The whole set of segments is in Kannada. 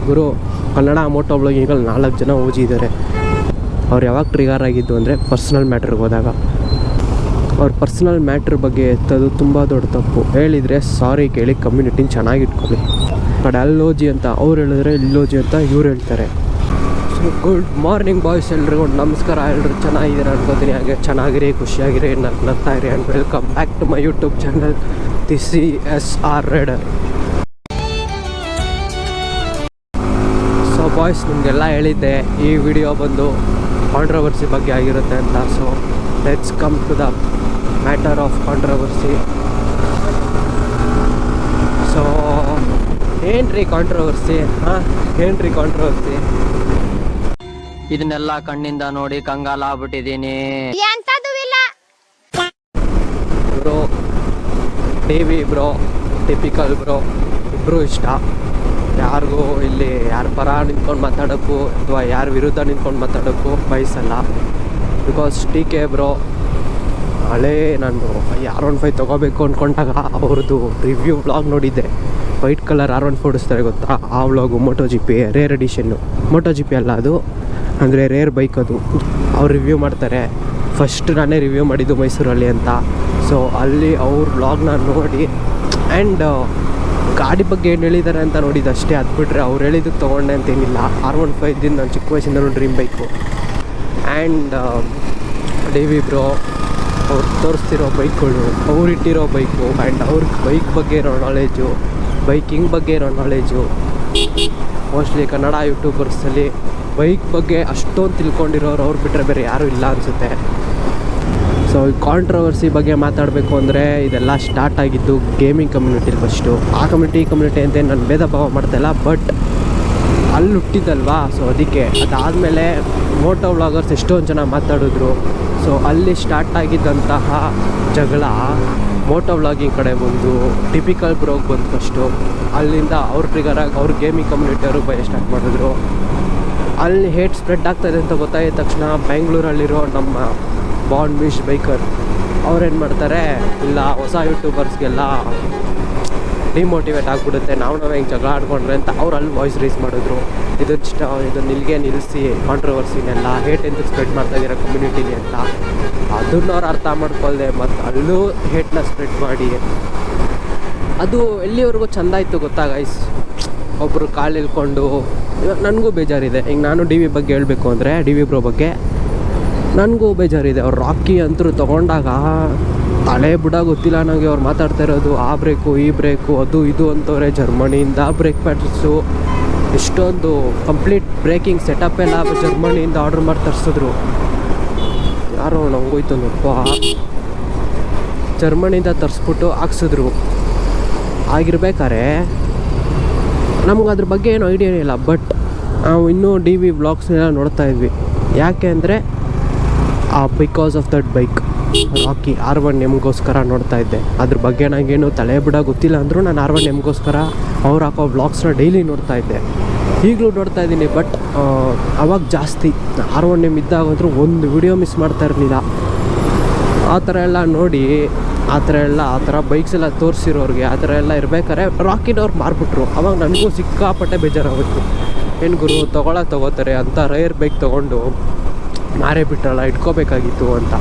ಗುರು ಕನ್ನಡ ಮೋಟೋ ಬ್ಲಾಗಿಂಗಲ್ಲಿ 4 ಜನ ಓಜಿದ್ದಾರೆ. ಅವ್ರು ಯಾವಾಗ ಟ್ರಿಗರ್ ಆಗಿದ್ದು ಅಂದರೆ ಪರ್ಸ್ನಲ್ ಮ್ಯಾಟ್ರಿಗೆ ಹೋದಾಗ. ಅವ್ರ ಪರ್ಸ್ನಲ್ ಮ್ಯಾಟ್ರ್ ಬಗ್ಗೆ ಎತ್ತೋದು ತುಂಬ ದೊಡ್ಡ ತಪ್ಪು. ಹೇಳಿದರೆ ಸಾರಿ ಕೇಳಿ ಕಮ್ಯುನಿಟಿನ ಚೆನ್ನಾಗಿಟ್ಕೊಳ್ಳಿ. ಕಡೆ ಅಲ್ಲೋಜಿ ಅಂತ ಅವ್ರು ಹೇಳಿದ್ರೆ ಇಲ್ಲೋಜಿ ಅಂತ ಇವ್ರು ಹೇಳ್ತಾರೆ. ಸೊ ಗುಡ್ ಮಾರ್ನಿಂಗ್ ಬಾಯ್ಸ್, ಎಲ್ರಿಗೂ ನಮಸ್ಕಾರ. ಎಲ್ಲರೂ ಚೆನ್ನಾಗಿದ್ದೀರ ಅನ್ಕೋತೀನಿ. ಹಾಗೆ ಚೆನ್ನಾಗಿರಿ, ಖುಷಿಯಾಗಿರಿ, ನಗ್ತಾ ಇರಿ. And welcome back to my YouTube channel TCSR rider. So boys, ನಿಮಗೆಲ್ಲ ಹೇಳಿದ್ದೆ ಈ ವಿಡಿಯೋ ಬಂದು ಕಾಂಟ್ರವರ್ಸಿ ಬಗ್ಗೆ ಆಗಿರುತ್ತೆ ಅಂತ. So let's come to the matter of controversy. So ಏನ್ರಿ ಕಾಂಟ್ರವರ್ಸಿ? ಏನ್ರಿ ಕಾಂಟ್ರವರ್ಸಿ? ಇದನ್ನೆಲ್ಲ ಕಣ್ಣಿಂದ ನೋಡಿ ಕಂಗಾಲ ಆಗ್ಬಿಟ್ಟಿದೀನಿ. Bro, TV bro, typical bro, ಇಬ್ಬರು ಇಷ್ಟ. ಯಾರಿಗೂ ಇಲ್ಲಿ ಯಾರ ಪರ ನಿಂತ್ಕೊಂಡು ಮಾತಾಡೋಕ್ಕೂ ಅಥವಾ ಯಾರ ವಿರುದ್ಧ ನಿಂತ್ಕೊಂಡು ಮಾತಾಡೋಕ್ಕೂ ಬಯಸಲ್ಲ. ಬಿಕಾಸ್ TK ಬ್ರೋ ಹಳೇ ನಾನು R15 ತೊಗೋಬೇಕು ಅಂದ್ಕೊಂಡಾಗ ಅವ್ರದ್ದು ರಿವ್ಯೂ ವ್ಲಾಗ್ ನೋಡಿದ್ದೆ. ವೈಟ್ ಕಲರ್ R14 ಓಡಿಸ್ತಾರೆ ಗೊತ್ತಾ, ಆ ವ್ಲಾಗು MotoGP ರೇರ್ ಎಡಿಷನ್ನು. MotoGP ಅಲ್ಲ ಅದು, ಅಂದರೆ ರೇರ್ ಬೈಕ್ ಅದು. ಅವ್ರು ರಿವ್ಯೂ ಮಾಡ್ತಾರೆ. ಫಸ್ಟ್ ನಾನೇ ರಿವ್ಯೂ ಮಾಡಿದ್ದು ಮೈಸೂರಲ್ಲಿ ಅಂತ. ಸೊ ಅಲ್ಲಿ ಅವ್ರ ವ್ಲಾಗ್ನ ನೋಡಿ ಆ್ಯಂಡ್ ಗಾಡಿ ಬಗ್ಗೆ ಏನು ಹೇಳಿದ್ದಾರೆ ಅಂತ ನೋಡಿದ್ದು ಅಷ್ಟೇ. ಅದು ಬಿಟ್ಟರೆ ಅವ್ರು ಹೇಳಿದ್ದಕ್ಕೆ ತೊಗೊಂಡೆ ಅಂತೇನಿಲ್ಲ. R15 ನಾನು ಚಿಕ್ಕ ವಯಸ್ಸಿಂದಲೂ dream bike. And DV bro ಅವ್ರು ತೋರಿಸ್ತಿರೋ ಬೈಕ್ಗಳು, ಅವ್ರು ಇಟ್ಟಿರೋ ಬೈಕು, ಆ್ಯಂಡ್ ಅವ್ರ ಬೈಕ್ ಬಗ್ಗೆ ಇರೋ ನಾಲೆಜು, ಬೈಕಿಂಗ್ ಬಗ್ಗೆ ಇರೋ ನಾಲೆಜು, ಮೋಸ್ಟ್ಲಿ ಕನ್ನಡ ಯೂಟ್ಯೂಬರ್ಸಲ್ಲಿ ಬೈಕ್ ಬಗ್ಗೆ ಅಷ್ಟೊಂದು ತಿಳ್ಕೊಂಡಿರೋರು ಅವ್ರು ಬಿಟ್ಟರೆ ಬೇರೆ ಯಾರೂ ಇಲ್ಲ ಅನಿಸುತ್ತೆ. ಸೊ ಈ ಕಾಂಟ್ರವರ್ಸಿ ಬಗ್ಗೆ ಮಾತಾಡಬೇಕು ಅಂದರೆ ಇದೆಲ್ಲ ಸ್ಟಾರ್ಟ್ ಆಗಿದ್ದು ಗೇಮಿಂಗ್ ಕಮ್ಯುನಿಟಿಲಿ ಫಸ್ಟು. ಆ ಕಮ್ಯುನಿಟಿ ಅಂತ ನಾನು ಭೇದ ಭಾವ ಮಾಡ್ತಾಯಿಲ್ಲ, ಬಟ್ ಅಲ್ಲಿ ಹುಟ್ಟಿದ್ದಲ್ವಾ. ಸೊ ಅದಕ್ಕೆ ಅದಾದಮೇಲೆ ಮೋಟೋ ವ್ಲಾಗರ್ಸ್ ಎಷ್ಟೊಂದು ಜನ ಮಾತಾಡಿದ್ರು. ಸೊ ಅಲ್ಲಿ ಸ್ಟಾರ್ಟ್ ಆಗಿದ್ದಂತಹ ಜಗಳ ಮೋಟೋ ವ್ಲಾಗಿಂಗ್ ಕಡೆ ಬಂದು ಟಿಪಿಕಲ್ ಬ್ರೋಗೆ ಬಂದು ಫಸ್ಟು. ಅಲ್ಲಿಂದ ಅವ್ರ ಟ್ರಿಗರಾಗಿ ಅವ್ರ ಗೇಮಿಂಗ್ ಕಮ್ಯುನಿಟಿಯವರು ಭಯ ಸ್ಟಾರ್ಟ್ ಮಾಡಿದ್ರು. ಅಲ್ಲಿ ಹೇಟ್ ಸ್ಪ್ರೆಡ್ ಆಗ್ತಾಯಿದೆ ಅಂತ ಗೊತ್ತಾಗಿದ ತಕ್ಷಣ ಬೆಂಗಳೂರಲ್ಲಿರೋ ನಮ್ಮ ಬಾಂಡ್ ವಿಶ್ ಬೈಕರ್ ಅವ್ರೇನು ಮಾಡ್ತಾರೆ, ಇಲ್ಲ ಹೊಸ ಯೂಟ್ಯೂಬರ್ಸ್ಗೆಲ್ಲ ಡಿಮೋಟಿವೇಟ್ ಆಗಿಬಿಡುತ್ತೆ, ನಾವೇ ಹಿಂಗೆ ಜಗಳ ಆಡ್ಕೊಂಡ್ರೆ ಅಂತ ಅವ್ರು ಅಲ್ಲಿ ವಾಯ್ಸ್ ರೈಸ್ ಮಾಡಿದ್ರು. ಇದನ್ನು ಇಲ್ಲಿಗೆ ನಿಲ್ಲಿಸಿ ಕಾಂಟ್ರವರ್ಸಿನೆಲ್ಲ ಹೇಟ್ ಎಂದು ಸ್ಪ್ರೆಡ್ ಮಾಡ್ತಾಯಿದ್ದೀರ ಕಮ್ಯುನಿಟಿಲಿ ಅಂತ. ಅದನ್ನು ಅವ್ರು ಅರ್ಥ ಮಾಡ್ಕೊಳ್ದೆ ಮತ್ತು ಅಲ್ಲೂ ಹೇಟ್ನ ಸ್ಪ್ರೆಡ್ ಮಾಡಿ ಅದು ಎಲ್ಲಿವರೆಗೂ ಚೆಂದ ಇತ್ತು ಗೊತ್ತಾ ಗೈಸ್. ಒಬ್ಬರು ಕಾಲು ಇಳ್ಕೊಂಡು ನನಗೂ ಬೇಜಾರಿದೆ. ಈಗ ನಾನು DV ಬಗ್ಗೆ ಹೇಳಬೇಕು ಅಂದರೆ DV ಬ್ರೋ ಬಗ್ಗೆ ನನಗೂ ಬೇಜಾರಿದೆ. ಅವ್ರು ರಾಕಿ ಅಂತರೂ ತೊಗೊಂಡಾಗ ತಲೆ ಬುಡ ಗೊತ್ತಿಲ್ಲ ನನಗೆ. ಅವ್ರು ಮಾತಾಡ್ತಾ ಇರೋದು ಆ ಬ್ರೇಕು ಈ ಬ್ರೇಕು ಅದು ಇದು ಅಂತವ್ರೆ. ಜರ್ಮನಿಯಿಂದ ಬ್ರೇಕ್ ಪ್ಯಾಡ್ಸು, ಎಷ್ಟೊಂದು ಕಂಪ್ಲೀಟ್ ಬ್ರೇಕಿಂಗ್ ಸೆಟಪ್ ಎಲ್ಲ ಜರ್ಮನಿಯಿಂದ ಆರ್ಡ್ರ್ ಮಾಡಿ ತರಿಸಿದ್ರು. ಯಾರೋ ನಂಗೋಯ್ತು ನೋಡಪ್ಪ, ಜರ್ಮನಿಯಿಂದ ತರಿಸ್ಬಿಟ್ಟು ಹಾಕ್ಸಿದ್ರು. ಆಗಿರ್ಬೇಕಾರೆ ನಮ್ಗೆ ಅದ್ರ ಬಗ್ಗೆ ಏನೂ ಐಡಿಯಾನೇ ಇಲ್ಲ. ಬಟ್ ನಾವು ಇನ್ನೂ DV ವ್ಲಾಗ್ಸ್ನೆಲ್ಲ ನೋಡ್ತಾ ಇದ್ವಿ. ಯಾಕೆ ಅಂದರೆ because of that bike Rocky R1M ನೋಡ್ತಾ ಇದ್ದೆ. ಅದ್ರ ಬಗ್ಗೆ ನನಗೇನು ತಲೆ ಬಿಡ ಗೊತ್ತಿಲ್ಲ ಅಂದರೂ ನಾನು R1M ಅವ್ರು ಹಾಕೋ ವ್ಲಾಗ್ಸ್ನ ಡೈಲಿ ನೋಡ್ತಾ ಇದ್ದೆ. ಈಗಲೂ ನೋಡ್ತಾ ಇದ್ದೀನಿ. ಬಟ್ ಅವಾಗ ಜಾಸ್ತಿ R1M ಇದ್ದಾಗಂದ್ರೂ ಒಂದು ವಿಡಿಯೋ ಮಿಸ್ ಮಾಡ್ತಾ ಇರಲಿಲ್ಲ. ಆ ಥರ ಎಲ್ಲ ನೋಡಿ ಆ ಥರ ಬೈಕ್ಸ್ ಎಲ್ಲ ತೋರಿಸಿರೋರಿಗೆ ಆ ಥರ ಎಲ್ಲ ಇರಬೇಕಾದ್ರೆ ರಾಕಿನವ್ರು ಮಾರ್ಬಿಟ್ರು. ಅವಾಗ ನನಗೂ ಸಿಕ್ಕಾಪಟ್ಟೆ ಬೇಜಾರಾಗೋಯ್ತು. ಏನು ಗುರು ತೊಗೋತಾರೆ ಅಂತ ರೇರ್ ಬೈಕ್ ತೊಗೊಂಡು ಮಾರೇ ಬಿಟ್ರಲ್ಲ, ಇಟ್ಕೋಬೇಕಾಗಿತ್ತು ಅಂತ.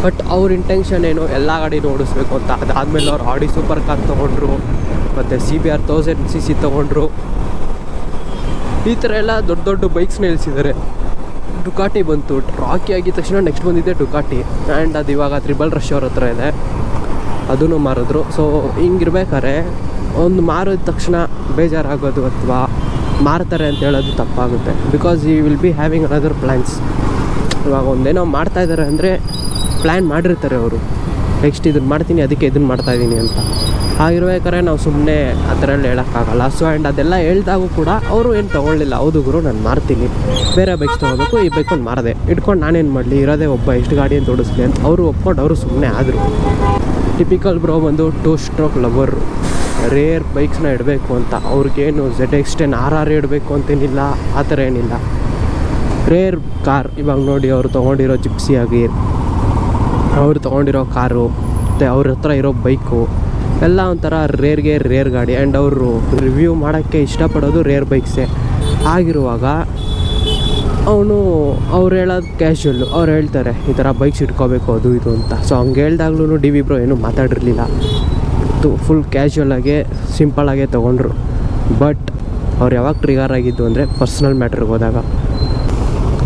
ಬಟ್ ಅವ್ರ ಇಂಟೆನ್ಷನ್ ಏನು ಎಲ್ಲ ಗಾಡಿನೂ ಓಡಿಸ್ಬೇಕು ಅಂತ. ಅದಾದಮೇಲೆ ಅವ್ರು ಆಡಿ ಸೂಪರ್ ಕಾರ್ ತೊಗೊಂಡ್ರು, ಮತ್ತು CBR 1000cc ತೊಗೊಂಡ್ರು. ಈ ಥರ ಎಲ್ಲ ದೊಡ್ಡ ದೊಡ್ಡ ಬೈಕ್ಸ್ನ ನಿಲ್ಲಿಸಿದ್ದಾರೆ. ಡುಕಾಟಿ ಬಂತು. ರಾಕಿ ಆಗಿದ ತಕ್ಷಣ ನೆಕ್ಸ್ಟ್ ಬಂದಿದ್ದೆ ಡುಕಾಟಿ. ಆ್ಯಂಡ್ ಅದು ಇವಾಗ ತ್ರಿಬಲ್ ರಶ್ ಅವ್ರ ಹತ್ರ ಇದೆ, ಅದನ್ನು ಮಾರಿದ್ರು. ಸೊ ಹಿಂಗಿರ್ಬೇಕಾದ್ರೆ ಒಂದು ಮಾರಿದ ತಕ್ಷಣ ಬೇಜಾರಾಗೋದು ಅಥವಾ ಮಾರ್ತಾರೆ ಅಂತ ಹೇಳೋದು ತಪ್ಪಾಗುತ್ತೆ. Because you will be having another plans. ಇವಾಗ ಒಂದೇನೋ ಮಾಡ್ತಾಯಿದ್ದಾರೆ ಅಂದರೆ ಪ್ಲ್ಯಾನ್ ಮಾಡಿರ್ತಾರೆ ಅವರು, ನೆಕ್ಸ್ಟ್ ಇದನ್ನು ಮಾಡ್ತೀನಿ ಅದಕ್ಕೆ ಇದನ್ನು ಮಾಡ್ತಾಯಿದ್ದೀನಿ ಅಂತ. ಹಾಗಿರ್ಬೇಕಾದ್ರೆ ನಾವು ಸುಮ್ಮನೆ ಆ ಥರ ಎಲ್ಲ ಹೇಳೋಕ್ಕಾಗಲ್ಲ. ಸೊ ಆ್ಯಂಡ್ ಅದೆಲ್ಲ ಹೇಳ್ದಾಗೂ ಕೂಡ ಅವರು ಏನು ತೊಗೊಳ್ಳಿಲ್ಲ. ಹೌದು ಗುರು ನಾನು ಮಾರ್ತೀನಿ, ಬೇರೆ ಬೈಕ್ಸ್ ತೊಗೋಬೇಕು, ಈ ಬೈಕೊಂಡು ಮಾರದೆ ಇಟ್ಕೊಂಡು ನಾನೇನು ಮಾಡಲಿ, ಇರೋದೇ ಒಬ್ಬ ಎಷ್ಟು ಗಾಡಿ ಅಂತ ಓಡಿಸ್ಲಿ ಅಂತ ಅವರು ಒಪ್ಕೊಂಡು ಅವರು ಸುಮ್ಮನೆ ಆದರು. ಟಿಪಿಕಲ್ ಬ್ರೋ ಬಂದು 2 ಸ್ಟ್ರೋಕ್ ಲವರು, ರೇರ್ ಬೈಕ್ಸ್ನ ಇಡಬೇಕು ಅಂತ. ಅವ್ರಿಗೇನು ZX10 RR ಇಡಬೇಕು ಅಂತೇನಿಲ್ಲ, ಆ ಥರ ಏನಿಲ್ಲ. ರೇರ್ ಕಾರ್ ಇವಾಗ ನೋಡಿ ಅವರು ತೊಗೊಂಡಿರೋ ಜಿಪ್ಸಿ ಆಗಿ, ಅವ್ರು ತೊಗೊಂಡಿರೋ ಕಾರು ಮತ್ತು ಅವ್ರ ಹತ್ರ ಇರೋ ಬೈಕು ಎಲ್ಲ ಒಂಥರ ರೇರ್ ಗಾಡಿ. ಆ್ಯಂಡ್ ಅವರು ರಿವ್ಯೂ ಮಾಡೋಕ್ಕೆ ಇಷ್ಟಪಡೋದು ರೇರ್ ಬೈಕ್ಸೇ ಆಗಿರುವಾಗ ಅವ್ರು ಹೇಳೋದು ಕ್ಯಾಶುವಲ್ಲು. ಅವ್ರು ಹೇಳ್ತಾರೆ ಈ ಥರ ಬೈಕ್ಸ್ ಇಟ್ಕೋಬೇಕು ಅದು ಇದು ಅಂತ. ಸೊ ಹಂಗೆ ಹೇಳ್ದಾಗ್ಲೂ ಡಿ ವಿ ಬ್ರೋ ಏನೂ ಮಾತಾಡಿರಲಿಲ್ಲ. ಫುಲ್ ಕ್ಯಾಶುವಲಾಗೆ ಸಿಂಪಲಾಗೇ ತೊಗೊಂಡ್ರು. ಬಟ್ ಅವ್ರು ಯಾವಾಗ ಟ್ರಿಗರ್ ಆಗಿದ್ದು ಅಂದರೆ ಪರ್ಸ್ನಲ್ ಮ್ಯಾಟ್ರಿಗೆ ಹೋದಾಗ.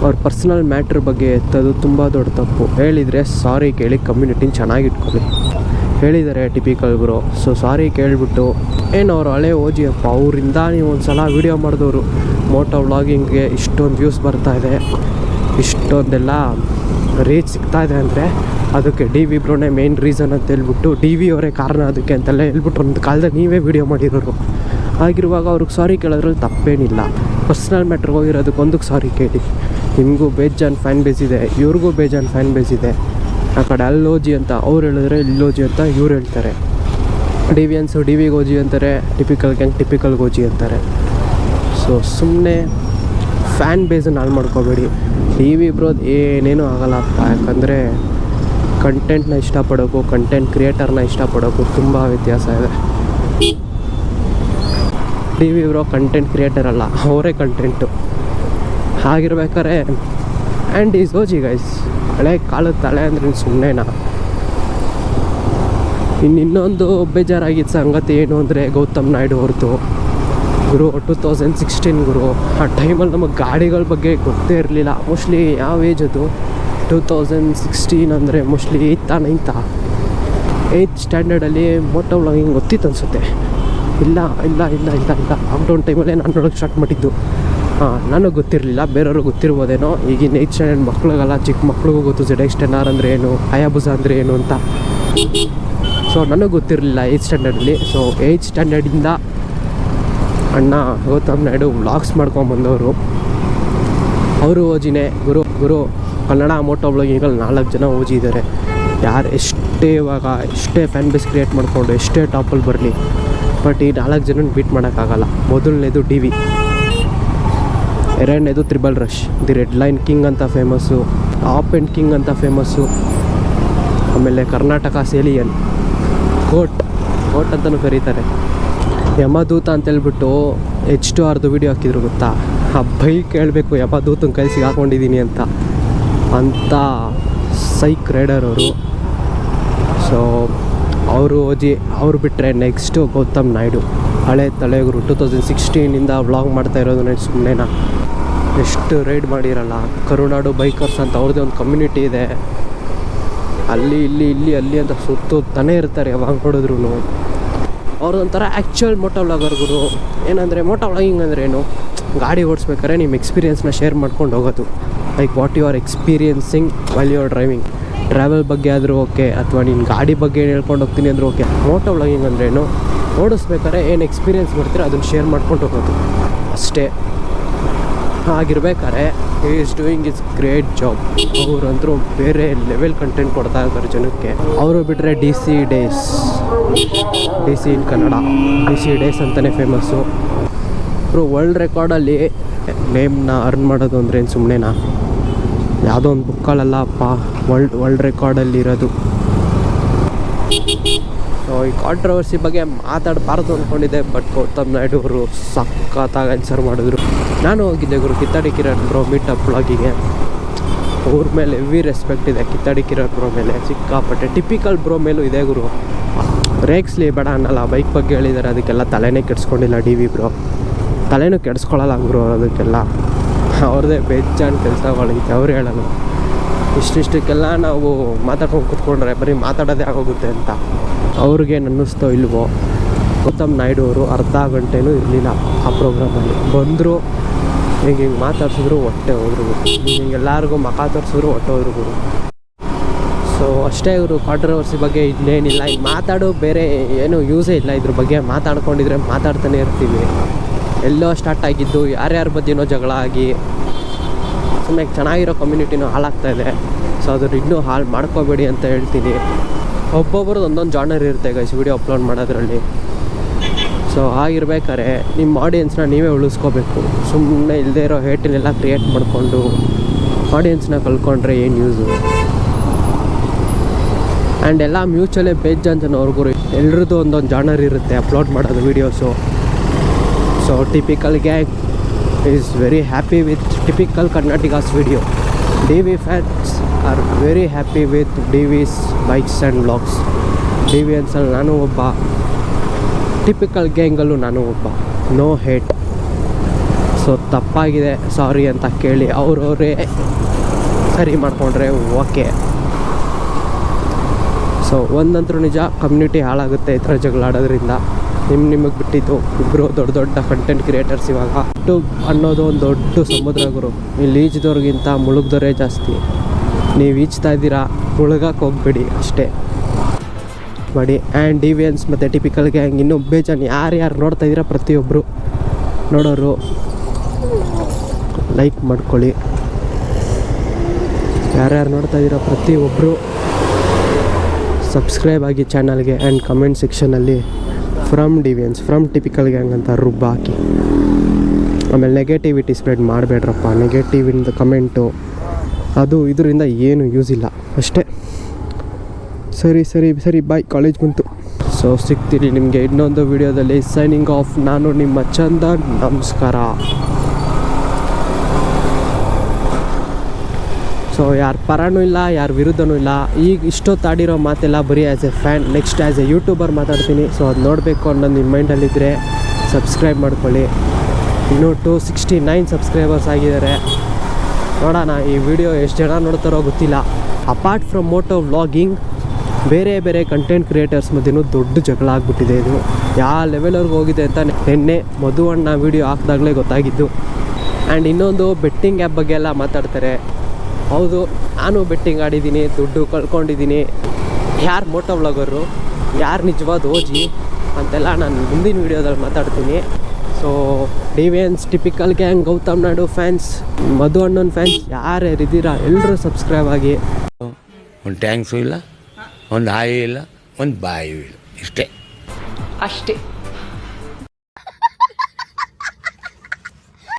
ಅವ್ರ ಪರ್ಸ್ನಲ್ ಮ್ಯಾಟ್ರ್ ಬಗ್ಗೆ ಎತ್ತೋದು ತುಂಬ ದೊಡ್ಡ ತಪ್ಪು. ಹೇಳಿದರೆ ಸಾರಿ ಕೇಳಿ ಕಮ್ಯುನಿಟಿನ ಚೆನ್ನಾಗಿ ಇಟ್ಕೊಳ್ಳಿ. ಹೇಳಿದ್ದಾರೆ ಟಿಪಿಕಲ್ ಬ್ರೋ. ಸೊ ಸಾರಿ ಕೇಳಿಬಿಟ್ಟು ಅವ್ರು ಹಳೆ ಓಜಿ ಅಪ್ಪ, ಅವರಿಂದ ನೀವು ಒಂದು ಸಲ ವೀಡಿಯೋ ಮಾಡಿದವರು ಮೋಟೋ ವ್ಲಾಗಿಂಗ್ಗೆ ಇಷ್ಟೊಂದು ವ್ಯೂಸ್ ಬರ್ತಾಯಿದೆ, ಇಷ್ಟೊಂದೆಲ್ಲ ರೀಚ್ ಸಿಗ್ತಾಯಿದೆ ಅಂದರೆ ಅದಕ್ಕೆ ಡಿ ವಿ ಬ್ರೋನೇ ಮೇನ್ ರೀಸನ್ ಅಂತ ಹೇಳ್ಬಿಟ್ಟು ಡಿ ವಿ ಅವರೇ ಕಾರಣ ಅದಕ್ಕೆ ಅಂತೆಲ್ಲ ಹೇಳ್ಬಿಟ್ಟು ಒಂದು ಕಾಲದಲ್ಲಿ ನೀವೇ ವೀಡಿಯೋ ಮಾಡಿರೋರು. ಆಗಿರುವಾಗ ಅವ್ರಿಗೆ ಸಾರಿ ಕೇಳೋದ್ರಲ್ಲಿ ತಪ್ಪೇನಿಲ್ಲ. ಪರ್ಸ್ನಲ್ ಮ್ಯಾಟ್ರಿಗೆ ಹೋಗಿರೋದಕ್ಕೊಂದಕ್ಕೆ ಸಾರಿ ಕೇಳಿ. ನಿಮಗೂ ಬೇಜಾನ್ ಫ್ಯಾನ್ ಬೇಸ್ ಇದೆ, ಇವ್ರಿಗೂ ಬೇಜಾನ್ ಫ್ಯಾನ್ ಬೇಸ್ ಇದೆ. ಆ ಕಡೆ ಅಲ್ಲಿ ಓಜಿ ಅಂತ ಅವ್ರು ಹೇಳಿದ್ರೆ ಇಲ್ಲಿ ಓಜಿ ಅಂತ ಇವ್ರು ಹೇಳ್ತಾರೆ. ಡಿವಿಯನ್ಸು ಡಿ ವಿಗೆ ಓಜಿ ಅಂತಾರೆ, ಟಿಪಿಕಲ್ ಗ್ಯಾಂಗ್ ಟಿಪಿಕಲ್ಗೆ ಓಜಿ ಅಂತಾರೆ. ಸೊ ಸುಮ್ಮನೆ ಫ್ಯಾನ್ ಬೇಸನ್ನು ಹಾಳು ಮಾಡ್ಕೋಬೇಡಿ. ಡಿ ವಿ ಬ್ರೋದು ಏನೇನೂ ಆಗಲ್ಲಪ್ಪ. ಯಾಕಂದರೆ ಕಂಟೆಂಟ್ನ ಇಷ್ಟಪಡೋಕ್ಕೂ ಕಂಟೆಂಟ್ ಕ್ರಿಯೇಟರ್ನ ಇಷ್ಟಪಡೋಕ್ಕೂ ತುಂಬ ವ್ಯತ್ಯಾಸ ಇದೆ. D V bro content creator ಅಲ್ಲ, ಅವರೇ ಕಂಟೆಂಟು. ಹಾಗಿರ್ಬೇಕಾದ್ರೆ ಆ್ಯಂಡ್ ಈಸ್ ಓಜಿ ಗೈಸ್. ಹಳೆ ಕಾಲದ ತಲೆ ಅಂದ್ರೆ ಸುಮ್ಮನೆನಾ. ಇನ್ನೊಂದು ಬೇಜಾರಾಗಿದ್ದ ಸಂಗತಿ ಏನು ಅಂದರೆ ಗೌತಮ್ ನಾಯ್ಡು ಅವ್ರದ್ದು ಗುರು 2016 ಗುರು. ಆ ಟೈಮಲ್ಲಿ ನಮಗೆ ಗಾಡಿಗಳ ಬಗ್ಗೆ ಗೊತ್ತೇ ಇರಲಿಲ್ಲ. ಮೋಸ್ಟ್ಲಿ ಯಾವ ಏಜ್ ಅದು 2016 ಅಂದರೆ ಮೋಸ್ಟ್ಲಿ 8th ಸ್ಟ್ಯಾಂಡರ್ಡಲ್ಲಿ ಮೋಟೋ ವ್ಲಾಗಿಂಗ್ ಗೊತ್ತಿತ್ತು ಅನಿಸುತ್ತೆ. ಇಲ್ಲ ಲಾಕ್ಡೌನ್ ಟೈಮಲ್ಲೇ ನಾನು ನೋಡೋಕ್ಕೆ ಸ್ಟಾರ್ಟ್ ಮಾಡಿದ್ದು. ನನಗೆ ಗೊತ್ತಿರಲಿಲ್ಲ, ಬೇರೆಯವ್ರಿಗೆ ಗೊತ್ತಿರ್ಬೋದೇನೋ. ಈಗಿನ 8th ಸ್ಟ್ಯಾಂಡರ್ಡ್ ಮಕ್ಳಿಗೆಲ್ಲ ಚಿಕ್ಕ ಮಕ್ಳಿಗೂ ಗೊತ್ತು ZX10R ಅಂದರೆ ಏನು, ಹಯಾಬುಸ ಅಂದರೆ ಏನು ಅಂತ. ಸೊ ನನಗೆ ಗೊತ್ತಿರಲಿಲ್ಲ 8th ಸ್ಟ್ಯಾಂಡರ್ಡಲ್ಲಿ. ಸೊ 8th ಸ್ಟ್ಯಾಂಡರ್ಡಿಂದ ಅಣ್ಣ ಗೌತಮ್ ನಾಯ್ಡು ವ್ಲಾಗ್ಸ್ ಮಾಡ್ಕೊಂಬಂದವರು. ಅವರು ಓಜಿನೇ ಗುರು ಕನ್ನಡ ಮೋಟೋ ವ್ಲಾಗಿಂಗಲ್ಲಿ 4 ಜನ ಓಜಿ ಇದ್ದಾರೆ. ಯಾರು ಎಷ್ಟೇ ಫ್ಯಾನ್ ಬೇಸ್ ಕ್ರಿಯೇಟ್ ಮಾಡಿಕೊಂಡು ಎಷ್ಟೇ ಟಾಪಲ್ಲಿ ಬರಲಿ, ಬಟ್ ಈ 4 ಜನನ ಬೀಟ್ ಮಾಡೋಕ್ಕಾಗಲ್ಲ. ಮೊದಲನೇದು ಡಿ ವಿ, ಎರಡನೇದು triple rush, the red line king ಅಂತ ಫೇಮಸ್ಸು, ಟಾಪ್ ಎಂಡ್ ಕಿಂಗ್ ಅಂತ ಫೇಮಸ್ಸು. ಆಮೇಲೆ ಕರ್ನಾಟಕ ಸೇಲಿಯನ್, ಕೋಟ್ ಅಂತಲೂ ಕರೀತಾರೆ. ಯಮದೂತ ಅಂತೇಳ್ಬಿಟ್ಟು H2Rದು ವೀಡಿಯೋ ಹಾಕಿದ್ರು ಗೊತ್ತಾ. ಆ ಬೈಕ್ ಹೇಳಬೇಕು ಯಮದೂತನ ಕೈ ಸಿಗಾಕೊಂಡಿದ್ದೀನಿ ಅಂತ ಸೈಕ್ ರೈಡರ್ ಅವರು. ಸೊ ಅವರು ಓಜಿ. ಅವ್ರು ಬಿಟ್ಟರೆ ನೆಕ್ಸ್ಟು ಗೌತಮ್ ನಾಯ್ಡು, ಹಳೆ ತಲೆಗುರು. 2016 ವ್ಲಾಗ್ ಮಾಡ್ತಾ ಇರೋದು ಸುಮ್ಮನೆನಾ. ಎಷ್ಟು ರೈಡ್ ಮಾಡಿರಲ್ಲ. ಕರುನಾಡು ಬೈಕರ್ಸ್ ಅಂತ ಅವ್ರದ್ದೇ ಒಂದು ಕಮ್ಯುನಿಟಿ ಇದೆ. ಅಲ್ಲಿ ಅಂತ ಸುತ್ತಾನೆ ಇರ್ತಾರೆ ಯಾವಾಗ ನೋಡಿದ್ರು. ಅವ್ರದ್ದೊಂಥರ ಆ್ಯಕ್ಚುಯಲ್ ಮೋಟೋ ವ್ಲಾಗರ್ ಗುರು. ಏನಂದರೆ ಮೋಟೋ ವ್ಲಾಗಿಂಗ್ ಅಂದರೆ ಏನು, ಗಾಡಿ ಓಡಿಸ್ಬೇಕಾದ್ರೆ ನಿಮ್ಮ ಎಕ್ಸ್ಪೀರಿಯೆನ್ಸ್ನ ಶೇರ್ ಮಾಡ್ಕೊಂಡು ಹೋಗೋದು. Like what you are experiencing while you are driving. Travel ಬಗ್ಗೆ ಆದರೂ ಓಕೆ, ಅಥವಾ ನೀನು ಗಾಡಿ ಬಗ್ಗೆ ಏನು ಹೇಳ್ಕೊಂಡು ಹೋಗ್ತೀನಿ ಅಂದರೂ ಓಕೆ. ಮೋಟೋ ವ್ಲಾಗಿಂಗ್ ಅಂದ್ರೇನು, ಓಡಿಸ್ಬೇಕಾದ್ರೆ ಏನು ಎಕ್ಸ್ಪೀರಿಯೆನ್ಸ್ ಮಾಡ್ತೀರೋ ಅದನ್ನು ಶೇರ್ ಮಾಡ್ಕೊಂಡು ಹೋಗೋದು ಅಷ್ಟೇ. ಆಗಿರ್ಬೇಕಾದ್ರೆ he is doing is great job. ಅವರಂತರೂ ಬೇರೆ ಲೆವೆಲ್ ಕಂಟೆಂಟ್ ಕೊಡ್ತಾ ಇದ್ದಾರೆ ಜನಕ್ಕೆ. ಅವರು ಬಿಟ್ಟರೆ D C in Kannada, D C days ಅಂತಲೇ ಫೇಮಸ್ಸು. ಅವರು ವರ್ಲ್ಡ್ ರೆಕಾರ್ಡಲ್ಲಿ ನೇಮ್ನ ಅರ್ನ್ ಮಾಡೋದು ಅಂದರೆ ಏನು ಸುಮ್ಮನೆನಾ. ಯಾವುದೋ ಒಂದು ಬುಕ್ಕಲ್ಲಪ್ಪ ವರ್ಲ್ಡ್ ರೆಕಾರ್ಡಲ್ಲಿ ಇರೋದು. ಸೊ ಈ ಕಾಂಟ್ರವರ್ಸಿ ಬಗ್ಗೆ ಮಾತಾಡಬಾರ್ದು ಅಂದ್ಕೊಂಡಿದ್ದೆ, ಬಟ್ ಗೌತಮ್ ನಾಯ್ಡು ಅವರು ಸಖತ್ತಾಗಿ ಆನ್ಸರ್ ಮಾಡಿದ್ರು. ನಾನು ಹೋಗಿದ್ದೆ ಗುರು ಕಿತ್ತಾಡಿ ಕಿರಣ್ ಬ್ರೋ ಮೀಟಪ್ ವ್ಲಾಗಿಗೆ. ಅವ್ರ ಮೇಲೆ ಹೆವಿ ರೆಸ್ಪೆಕ್ಟ್ ಇದೆ ಕಿತ್ತಾಡಿ ಕಿರಣ್ ಬ್ರೋ ಮೇಲೆ, ಸಿಕ್ಕಾಪಟ್ಟೆ. ಟಿಪಿಕಲ್ ಬ್ರೋ ಮೇಲೂ ಇದೆ ಗುರು. ರೇಕ್ಸ್ಲಿ ಬೇಡ ಅನ್ನಲ್ಲ, ಬೈಕ್ ಬಗ್ಗೆ ಹೇಳಿದ್ದಾರೆ, ಅದಕ್ಕೆಲ್ಲ ತಲೆನೇ ಕೆಡಿಸ್ಕೊಂಡಿಲ್ಲ ಡಿ ವಿ ಬ್ರೋ. ತಲೆನೂ ಕೆಡಿಸ್ಕೊಳ್ಳಲ್ಲ ಗುರು ಅದಕ್ಕೆಲ್ಲ. ಅವ್ರದ್ದೇ ಬೇಜಾನ್ ಕೆಲಸಗಳೈತೆ, ಅವ್ರು ಹೇಳೋದು. ಇಷ್ಟಿಷ್ಟಕ್ಕೆಲ್ಲ ನಾವು ಮಾತಾಡ್ಕೊಂಡು ಕೂತ್ಕೊಂಡ್ರೆ ಬರೀ ಮಾತಾಡೋದೇ ಆಗೋಗುತ್ತೆ ಅಂತ. ಅವ್ರಿಗೇನು ಅನ್ನಿಸ್ತೋ ಇಲ್ವೋ, ಗೌತಮ್ ನಾಯ್ಡು ಅವರು ಅರ್ಧ ಗಂಟೆನೂ ಇರಲಿಲ್ಲ ಆ ಪ್ರೋಗ್ರಾಮಲ್ಲಿ. ಬಂದರು, ಹಿಂಗೆ ಮಾತಾಡ್ಸಿದ್ರು ಹೊಟ್ಟೆ ಹೋದ್ರು. ಹಿಂಗೆ ಎಲ್ಲರಿಗೂ ಮಖ ತೋರಿಸಿದ್ರು ಹೊಟ್ಟೆ ಹೋದ್ರು ಗುರು. ಸೊ ಅಷ್ಟೇ ಇವರು ಕಾಂಟ್ರವರ್ಸಿ ಬಗ್ಗೆ ಇನ್ನೇನಿಲ್ಲ. ಈಗ ಮಾತಾಡೋ ಬೇರೆ ಏನೂ ಯೂಸೇ ಇಲ್ಲ. ಇದ್ರ ಬಗ್ಗೆ ಮಾತಾಡ್ಕೊಂಡಿದ್ರೆ ಮಾತಾಡ್ತಾನೆ ಇರ್ತೀವಿ. ಎಲ್ಲೋ ಸ್ಟಾರ್ಟ್ ಆಗಿದ್ದು ಯಾರ್ಯಾರ ಬಗ್ಗೆನೋ ಜಗಳ ಆಗಿ ಸುಮ್ಮನೆ ಚೆನ್ನಾಗಿರೋ ಕಮ್ಯುನಿಟಿನೂ ಹಾಳಾಗ್ತಾಯಿದೆ. ಸೊ ಅದ್ರ ಇನ್ನೂ ಹಾಳು ಮಾಡ್ಕೋಬೇಡಿ ಅಂತ ಹೇಳ್ತೀನಿ. ಒಬ್ಬೊಬ್ರದ್ದು ಒಂದೊಂದು ಜಾನರ್ ಇರುತ್ತೆ ಗೈಸ್ ವಿಡಿಯೋ ಅಪ್ಲೋಡ್ ಮಾಡೋದ್ರಲ್ಲಿ. ಸೊ ಆಗಿರ್ಬೇಕಾದ್ರೆ ನಿಮ್ಮ ಆಡಿಯನ್ಸ್ನ ನೀವೇ ಉಳಿಸ್ಕೋಬೇಕು. ಸುಮ್ಮನೆ ಇಲ್ಲದೇ ಇರೋ ಹೇಟನ್ನೆಲ್ಲ ಕ್ರಿಯೇಟ್ ಮಾಡಿಕೊಂಡು ಆಡಿಯನ್ಸ್ನ ಕಳ್ಕೊಂಡ್ರೆ ಏನು ಯೂಸು. ಆ್ಯಂಡ್ ಎಲ್ಲ ಮ್ಯೂಚುವಲೇ ಬೇಜಾಂತನವ್ರಿಗೂ ಎಲ್ರದ್ದು ಒಂದೊಂದು ಜಾನರ್ ಇರುತ್ತೆ ಅಪ್ಲೋಡ್ ಮಾಡೋದು videos. So typical gang is very happy with typical Karnataka's video. D V fans are very happy with D V's bikes and vlogs. D V ಅನ್ಸಲ್ಲಿ ನಾನು ಒಬ್ಬ, ಟಿಪಿಕಲ್ ಗ್ಯಾಂಗಲ್ಲೂ ನಾನು ಒಬ್ಬ. No hate. ಸೊ ತಪ್ಪಾಗಿದೆ ಸಾರಿ ಅಂತ ಕೇಳಿ ಅವರವರೇ ಸರಿ ಮಾಡಿಕೊಂಡ್ರೆ ಓಕೆ. ಸೊ ಒಂದಂತರೂ ನಿಜ, ಕಮ್ಯುನಿಟಿ ಹಾಳಾಗುತ್ತೆ ಈ ಥರ ಜಗಳ ಆಡೋದ್ರಿಂದ. ನಿಮಗೆ ಬಿಟ್ಟಿದ್ದು ಇಬ್ಬರು ದೊಡ್ಡ ದೊಡ್ಡ ಕಂಟೆಂಟ್ ಕ್ರಿಯೇಟರ್ಸ್. ಇವಾಗ ಯೂಟ್ಯೂಬ್ ಅನ್ನೋದು ಒಂದು ದೊಡ್ಡ ಸಮುದ್ರ ಗುರು. ಇಲ್ಲಿ ಈಜ್ದವ್ರಿಗಿಂತ ಮುಳುಗ್ದವರೇ ಜಾಸ್ತಿ. ನೀವು ಈಜ್ತಾ ಇದ್ದೀರಾ, ಮುಳುಗಕ್ಕೆ ಹೋಗ್ಬೇಡಿ ಅಷ್ಟೇ ಮಾಡಿ. ಆ್ಯಂಡ್ ಡಿವಿಯನ್ಸ್ ಮತ್ತು ಟಿಪಿಕಲ್ ಗ್ಯಾಂಗ್ ಇನ್ನೂ ಬೇಜಾನ್ ಯಾರ್ಯಾರು ನೋಡ್ತಾ ಇದ್ದೀರಾ ಪ್ರತಿಯೊಬ್ಬರು ನೋಡೋರು ಲೈಕ್ ಮಾಡ್ಕೊಳ್ಳಿ. ಯಾರ್ಯಾರು ನೋಡ್ತಾ ಇದ್ದೀರಾ ಪ್ರತಿಯೊಬ್ಬರು ಸಬ್ಸ್ಕ್ರೈಬ್ ಆಗಿ ಚಾನಲ್ಗೆ. ಆ್ಯಂಡ್ ಕಮೆಂಟ್ ಸೆಕ್ಷನಲ್ಲಿ from deviance, from typical gang ಅಂತ ರುಬ್ಬ ಹಾಕಿ. ಆಮೇಲೆ ನೆಗೆಟಿವಿಟಿ ಸ್ಪ್ರೆಡ್ ಮಾಡಬೇಡ್ರಪ್ಪ. ನೆಗೆಟಿವಿಂದ ಕಮೆಂಟು ಅದು ಇದರಿಂದ ಏನು ಯೂಸ್ ಇಲ್ಲ ಅಷ್ಟೇ. ಸರಿ ಸರಿ ಸರಿ ಬಾಯ್, ಕಾಲೇಜ್ ಬಂತು. ಸೊ ಸಿಗ್ತೀನಿ ನಿಮಗೆ ಇನ್ನೊಂದು ವಿಡಿಯೋದಲ್ಲಿ. Signing off. ನಾನು ನಿಮ್ಮ ಚಂದನ್. ನಮಸ್ಕಾರ. ಸೊ ಯಾರ ಪರನೂ ಇಲ್ಲ, ಯಾರ ವಿರುದ್ಧನೂ ಇಲ್ಲ. ಈಗ ಇಷ್ಟೊತ್ತಾಡಿರೋ ಮಾತೆಲ್ಲ ಬರೀ as A fan. Next as A YouTuber ಮಾತಾಡ್ತೀನಿ. ಸೊ ಅದು ನೋಡಬೇಕು ಅನ್ನೋದು ನಿಮ್ಮ ಮೈಂಡಲ್ಲಿದ್ದರೆ ಸಬ್ಸ್ಕ್ರೈಬ್ ಮಾಡ್ಕೊಳ್ಳಿ. ಇನ್ನೂ 269 ಸಬ್ಸ್ಕ್ರೈಬರ್ಸ್ ಆಗಿದ್ದಾರೆ. ನೋಡೋಣ ಈ ವಿಡಿಯೋ ಎಷ್ಟು ಜನ ನೋಡ್ತಾರೋ ಗೊತ್ತಿಲ್ಲ. ಅಪಾರ್ಟ್ ಫ್ರಮ್ ಮೋಟೋ ವ್ಲಾಗಿಂಗ್, ಬೇರೆ ಬೇರೆ ಕಂಟೆಂಟ್ ಕ್ರಿಯೇಟರ್ಸ್ ಮಧ್ಯೆನೂ ದೊಡ್ಡ ಜಗಳ ಆಗಿಬಿಟ್ಟಿದೆ. ಇದು ಯಾವ ಲೆವೆಲ್ವರೆಗೂ ಹೋಗಿದೆ ಅಂತ ನಿನ್ನೆ ಮಧು ಅಣ್ಣ ವೀಡಿಯೋ ಹಾಕಿದಾಗಲೇ ಗೊತ್ತಾಗಿದ್ದು. ಆ್ಯಂಡ್ ಇನ್ನೊಂದು ಬೆಟ್ಟಿಂಗ್ ಆ್ಯಪ್ ಬಗ್ಗೆ ಎಲ್ಲ ಮಾತಾಡ್ತಾರೆ. ಹೌದು, ನಾನು ಬೆಟ್ಟಿಂಗ್ ಆಡಿದ್ದೀನಿ, ದುಡ್ಡು ಕಳ್ಕೊಂಡಿದ್ದೀನಿ. ಯಾರು ಮೋಟೋ ವ್ಲಾಗರು, ಯಾರು ನಿಜವಾದ ಓಜಿ ಅಂತೆಲ್ಲ ನಾನು ಮುಂದಿನ ವೀಡಿಯೋದಲ್ಲಿ ಮಾತಾಡ್ತೀನಿ. So DVians, typical gang, Gautham Naidu fans, Madhu ಅಣ್ಣನ ಫ್ಯಾನ್ಸ್ ಯಾರ್ಯಾರಿದ್ದೀರಾ ಎಲ್ಲರೂ ಸಬ್ಸ್ಕ್ರೈಬ್ ಆಗಿ. ಒಂದು ಟ್ಯಾಂಕ್ಸು ಇಲ್ಲ, ಒಂದು ಹಾಯಿ ಇಲ್ಲ, ಒಂದು ಬಾಯಿಯೂ ಇಲ್ಲ, ಇಷ್ಟೇ ಅಷ್ಟೇ.